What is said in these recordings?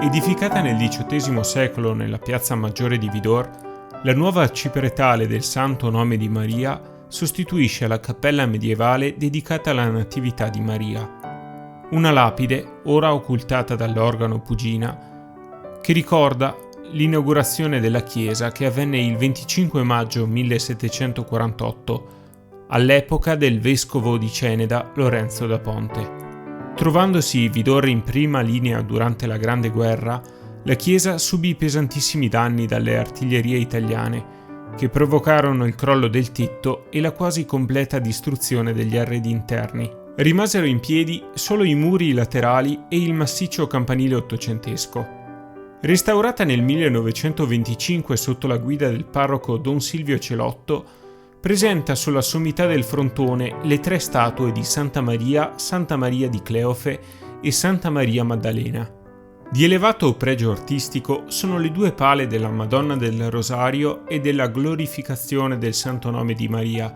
Edificata nel XVIII secolo nella piazza Maggiore di Vidor, la nuova arcipretale del Santo Nome di Maria sostituisce la cappella medievale dedicata alla Natività di Maria. Una lapide, ora occultata dall'organo Pugina, che ricorda l'inaugurazione della chiesa che avvenne il 25 maggio 1748, all'epoca del vescovo di Ceneda Lorenzo da Ponte. Trovandosi Vidor in prima linea durante la Grande Guerra, la chiesa subì pesantissimi danni dalle artiglierie italiane, che provocarono il crollo del tetto e la quasi completa distruzione degli arredi interni. Rimasero in piedi solo i muri laterali e il massiccio campanile ottocentesco. Restaurata nel 1925 sotto la guida del parroco Don Silvio Celotto, presenta sulla sommità del frontone le 3 statue di Santa Maria di Cleofe e Santa Maria Maddalena. Di elevato pregio artistico sono le 2 pale della Madonna del Rosario e della Glorificazione del Santo Nome di Maria,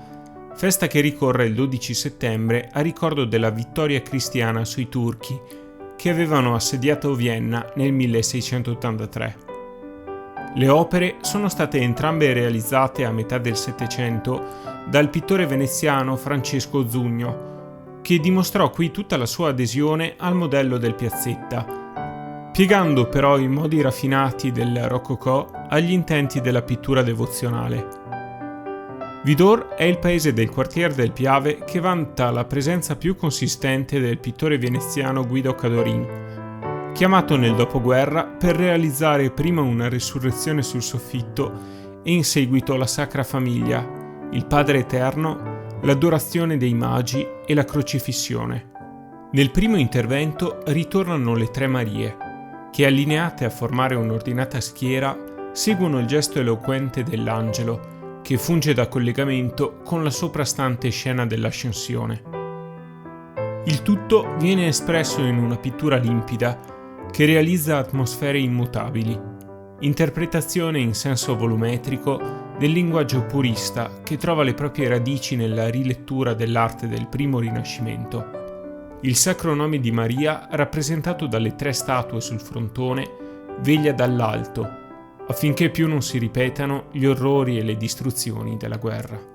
festa che ricorre il 12 settembre a ricordo della vittoria cristiana sui turchi che avevano assediato Vienna nel 1683. Le opere sono state entrambe realizzate a metà del Settecento dal pittore veneziano Francesco Zugno, che dimostrò qui tutta la sua adesione al modello del Piazzetta, piegando però i modi raffinati del Rococò agli intenti della pittura devozionale. Vidor è il paese del quartier del Piave che vanta la presenza più consistente del pittore veneziano Guido Cadorin, chiamato nel dopoguerra per realizzare prima una resurrezione sul soffitto e in seguito la Sacra Famiglia, il Padre Eterno, l'Adorazione dei Magi e la Crocifissione. Nel primo intervento ritornano le 3 Marie, che allineate a formare un'ordinata schiera seguono il gesto eloquente dell'angelo, che funge da collegamento con la soprastante scena dell'Ascensione. Il tutto viene espresso in una pittura limpida che realizza atmosfere immutabili, interpretazione in senso volumetrico del linguaggio purista che trova le proprie radici nella rilettura dell'arte del primo Rinascimento. Il Sacro Nome di Maria, rappresentato dalle 3 statue sul frontone, veglia dall'alto, affinché più non si ripetano gli orrori e le distruzioni della guerra.